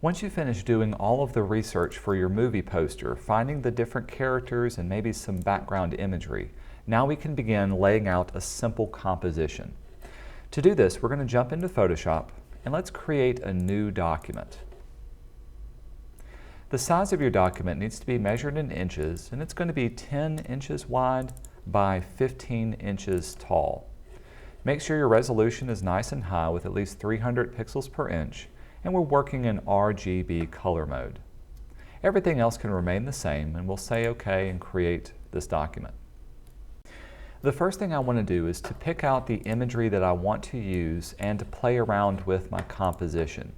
Once you finish doing all of the research for your movie poster, finding the different characters and maybe some background imagery, now we can begin laying out a simple composition. To do this, we're going to jump into Photoshop and let's create a new document. The size of your document needs to be measured in inches, and it's going to be 10 inches wide by 15 inches tall. Make sure your resolution is nice and high with at least 300 pixels per inch, and we're working in RGB color mode. Everything else can remain the same, and we'll say OK and create this document. The first thing I want to do is to pick out the imagery that I want to use and to play around with my composition.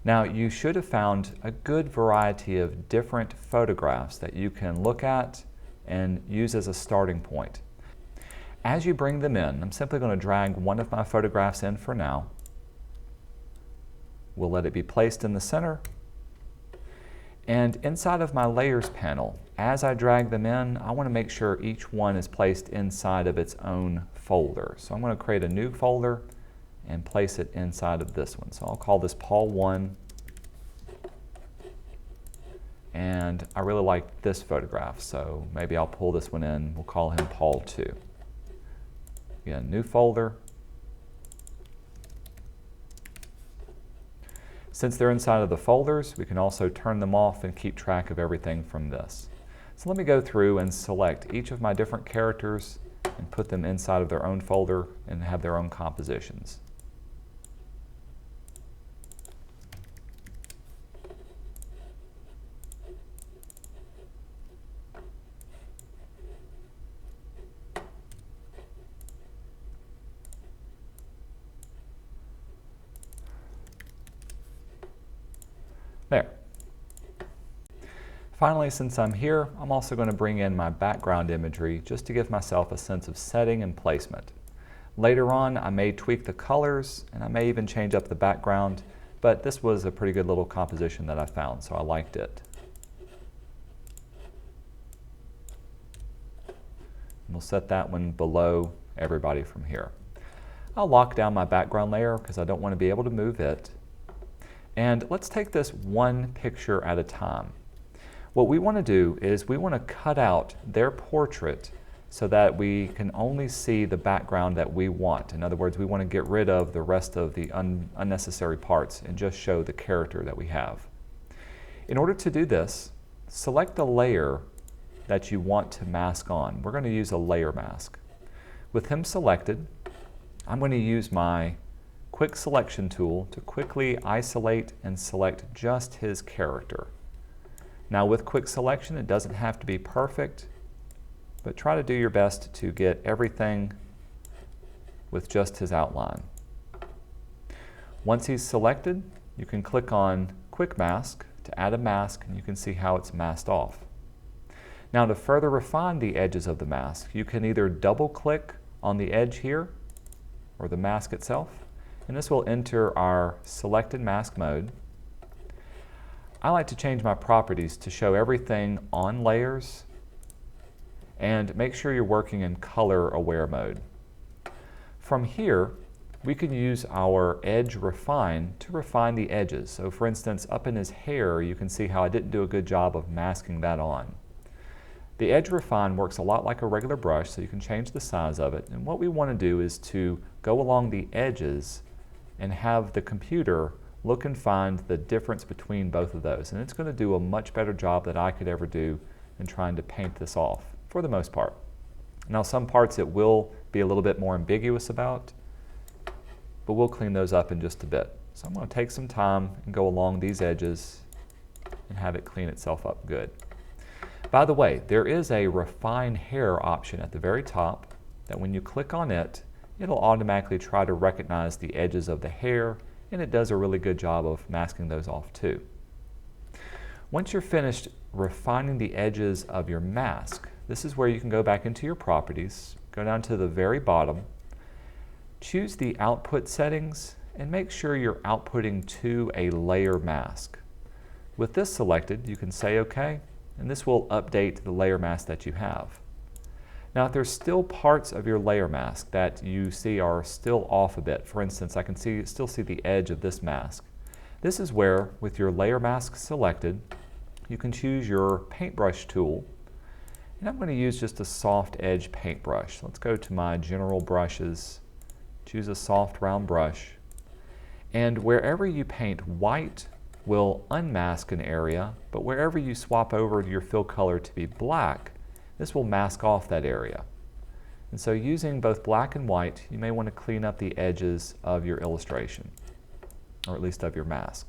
Now, you should have found a good variety of different photographs that you can look at and use as a starting point. As you bring them in, I'm simply going to drag one of my photographs in for now. We'll let it be placed in the center. And inside of my Layers panel, as I drag them in, I want to make sure each one is placed inside of its own folder. So I'm going to create a new folder and place it inside of this one. So I'll call this Paul 1. And I really like this photograph, so maybe I'll pull this one in. We'll call him Paul 2. Again, new folder. Since they're inside of the folders, we can also turn them off and keep track of everything from this. So let me go through and select each of my different characters and put them inside of their own folder and have their own compositions. There. Finally, since I'm here, I'm also going to bring in my background imagery just to give myself a sense of setting and placement. Later on, I may tweak the colors and I may even change up the background, but this was a pretty good little composition that I found, so I liked it. We'll set that one below everybody from here. I'll lock down my background layer because I don't want to be able to move it. And let's take this one picture at a time. What we want to do is we want to cut out their portrait so that we can only see the background that we want. In other words, we want to get rid of the rest of the unnecessary parts and just show the character that we have. In order to do this, select the layer that you want to mask on. We're going to use a layer mask. With him selected, I'm going to use my Quick Selection tool to quickly isolate and select just his character. Now with Quick Selection, it doesn't have to be perfect, but try to do your best to get everything with just his outline. Once he's selected, you can click on Quick Mask to add a mask, and you can see how it's masked off. Now to further refine the edges of the mask, you can either double click on the edge here or the mask itself, and this will enter our selected mask mode. I like to change my properties to show everything on layers, and make sure you're working in color aware mode. From here, we can use our edge refine to refine the edges. So for instance, up in his hair, you can see how I didn't do a good job of masking that on. The edge refine works a lot like a regular brush, so you can change the size of it. And what we want to do is to go along the edges and have the computer look and find the difference between both of those. And it's going to do a much better job than I could ever do in trying to paint this off, for the most part. Now some parts it will be a little bit more ambiguous about, but we'll clean those up in just a bit. So I'm going to take some time and go along these edges and have it clean itself up good. By the way, there is a refine hair option at the very top that when you click on it, it'll automatically try to recognize the edges of the hair, and it does a really good job of masking those off too. Once you're finished refining the edges of your mask, this is where you can go back into your properties, go down to the very bottom, choose the output settings, and make sure you're outputting to a layer mask. With this selected, you can say OK, and this will update the layer mask that you have. Now, if there's still parts of your layer mask that you see are still off a bit, for instance, I can still see the edge of this mask, This is where, with your layer mask selected, you can choose your paintbrush tool. And I'm going to use just a soft edge paintbrush. Let's go to my general brushes, choose a soft round brush, and wherever you paint white will unmask an area, but wherever you swap over your fill color to be black, this will mask off that area. And so using both black and white, you may want to clean up the edges of your illustration, or at least of your mask.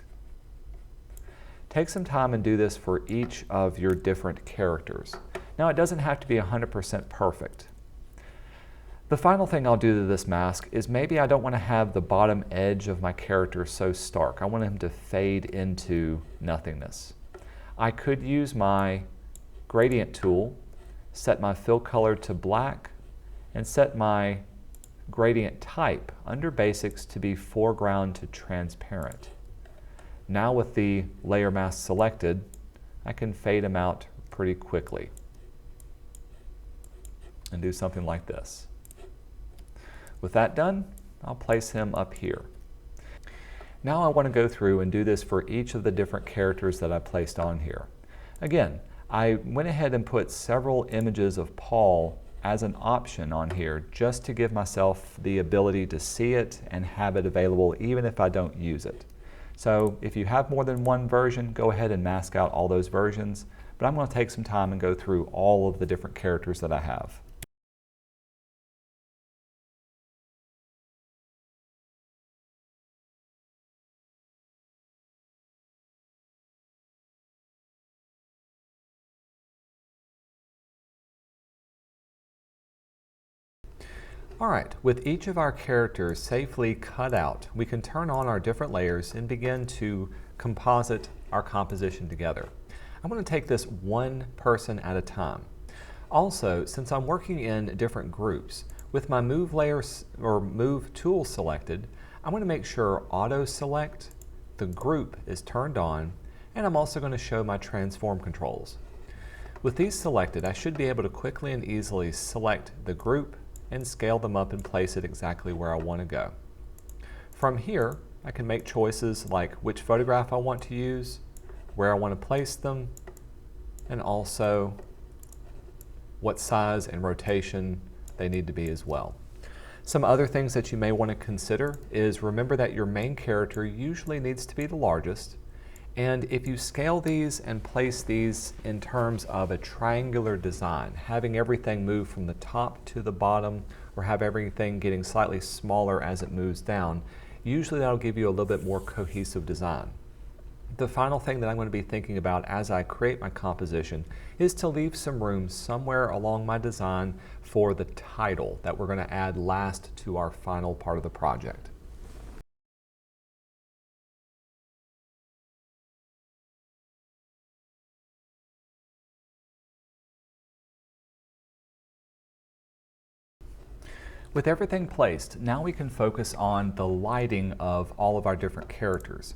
Take some time and do this for each of your different characters. Now, it doesn't have to be 100% perfect. The final thing I'll do to this mask is maybe I don't want to have the bottom edge of my character so stark. I want him to fade into nothingness. I could use my gradient tool, set my fill color to black, and set my gradient type under basics to be foreground to transparent. Now with the layer mask selected, I can fade him out pretty quickly and do something like this. With that done, I'll place him up here. Now I want to go through and do this for each of the different characters that I placed on here. Again, I went ahead and put several images of Paul as an option on here just to give myself the ability to see it and have it available even if I don't use it. So if you have more than one version, go ahead and mask out all those versions, but I'm going to take some time and go through all of the different characters that I have. All right, with each of our characters safely cut out, we can turn on our different layers and begin to composite our composition together. I'm going to take this one person at a time. Also, since I'm working in different groups, with my move layers or move tool selected, I'm going to make sure auto select, the group is turned on, and I'm also going to show my transform controls. With these selected, I should be able to quickly and easily select the group and scale them up and place it exactly where I want to go. From here, I can make choices like which photograph I want to use, where I want to place them, and also what size and rotation they need to be as well. Some other things that you may want to consider is remember that your main character usually needs to be the largest, and if you scale these and place these in terms of a triangular design, having everything move from the top to the bottom or have everything getting slightly smaller as it moves down, usually that'll give you a little bit more cohesive design. The final thing that I'm going to be thinking about as I create my composition is to leave some room somewhere along my design for the title that we're going to add last to our final part of the project. With everything placed, now we can focus on the lighting of all of our different characters.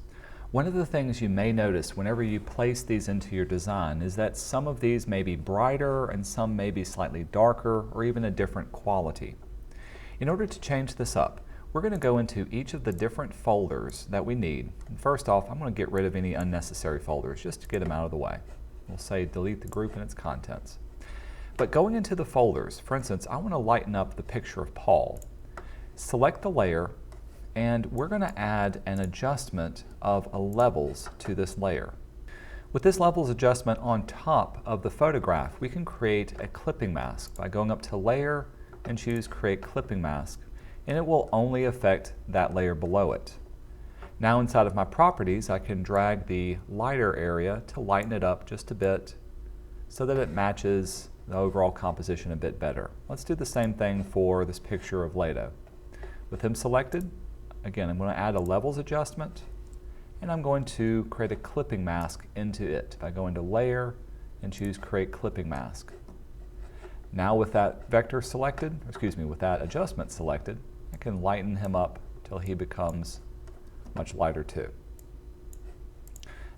One of the things you may notice whenever you place these into your design is that some of these may be brighter and some may be slightly darker or even a different quality. In order to change this up, we're going to go into each of the different folders that we need. And first off, I'm going to get rid of any unnecessary folders just to get them out of the way. We'll say delete the group and its contents. But going into the folders, for instance, I want to lighten up the picture of Paul. Select the layer, and we're going to add an adjustment of a levels to this layer. With this levels adjustment on top of the photograph, we can create a clipping mask by going up to Layer and choose Create Clipping Mask, and it will only affect that layer below it. Now inside of my properties, I can drag the lighter area to lighten it up just a bit so that it matches the overall composition a bit better. Let's do the same thing for this picture of Leto. With him selected, again, I'm going to add a levels adjustment, and I'm going to create a clipping mask into it by going to Layer and choose Create Clipping Mask. Now with that vector selected, with that adjustment selected, I can lighten him up till he becomes much lighter too.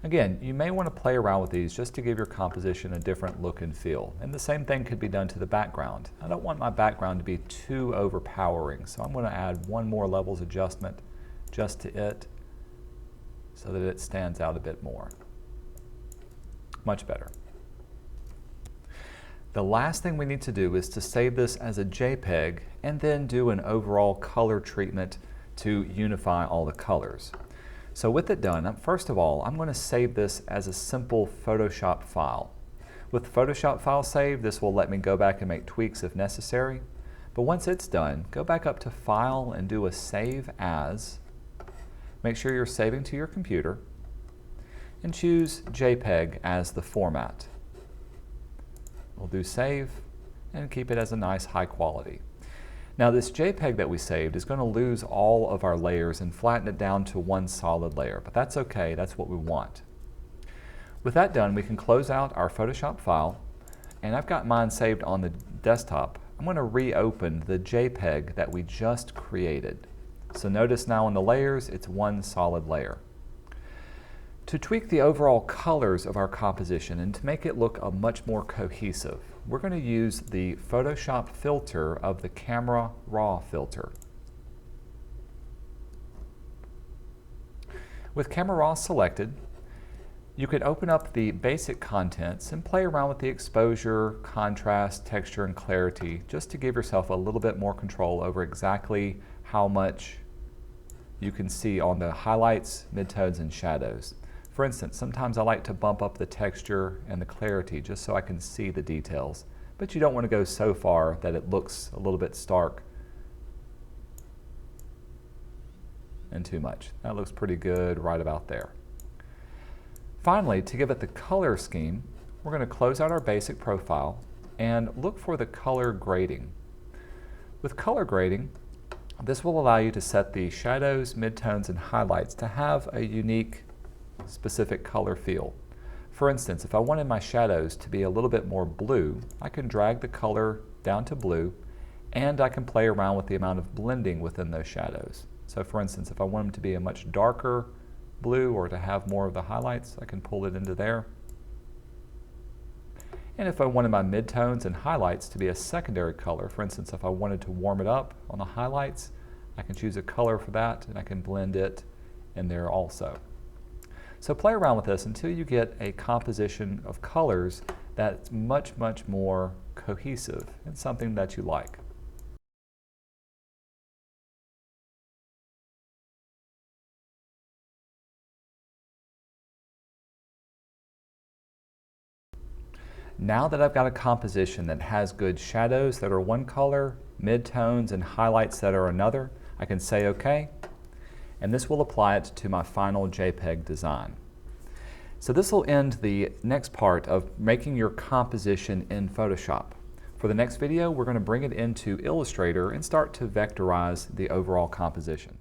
Again, you may want to play around with these just to give your composition a different look and feel. And the same thing could be done to the background. I don't want my background to be too overpowering, so I'm going to add one more levels adjustment just to it. so that it stands out a bit more. Much better. The last thing we need to do is to save this as a JPEG and then do an overall color treatment to unify all the colors. So with it done, first of all, I'm going to save this as a simple Photoshop file. With the Photoshop file saved, this will let me go back and make tweaks if necessary. But once it's done, go back up to File and do a Save As. Make sure you're saving to your computer and choose JPEG as the format. We'll do Save and keep it as a nice high quality. Now this JPEG that we saved is going to lose all of our layers and flatten it down to one solid layer, but that's okay, that's what we want. With that done, we can close out our Photoshop file, and I've got mine saved on the desktop. I'm going to reopen the JPEG that we just created. So notice now in the layers, it's one solid layer. To tweak the overall colors of our composition and to make it look much more cohesive, we're going to use the Photoshop filter of the Camera Raw filter. With Camera Raw selected, you could open up the basic contents and play around with the exposure, contrast, texture, and clarity just to give yourself a little bit more control over exactly how much you can see on the highlights, midtones, and shadows. For instance, sometimes I like to bump up the texture and the clarity just so I can see the details, but you don't want to go so far that it looks a little bit stark and too much. That looks pretty good right about there. Finally, to give it the color scheme, we're going to close out our basic profile and look for the color grading. With color grading, this will allow you to set the shadows, midtones, and highlights to have a unique specific color feel. For instance, if I wanted my shadows to be a little bit more blue, I can drag the color down to blue, and I can play around with the amount of blending within those shadows. So for instance, if I want them to be a much darker blue or to have more of the highlights, I can pull it into there. And if I wanted my midtones and highlights to be a secondary color, for instance, if I wanted to warm it up on the highlights, I can choose a color for that and I can blend it in there also. So play around with this until you get a composition of colors that's much, much more cohesive and something that you like. Now that I've got a composition that has good shadows that are one color, midtones, and highlights that are another, I can say OK, and this will apply it to my final JPEG design. So this will end the next part of making your composition in Photoshop. For the next video, we're going to bring it into Illustrator and start to vectorize the overall composition.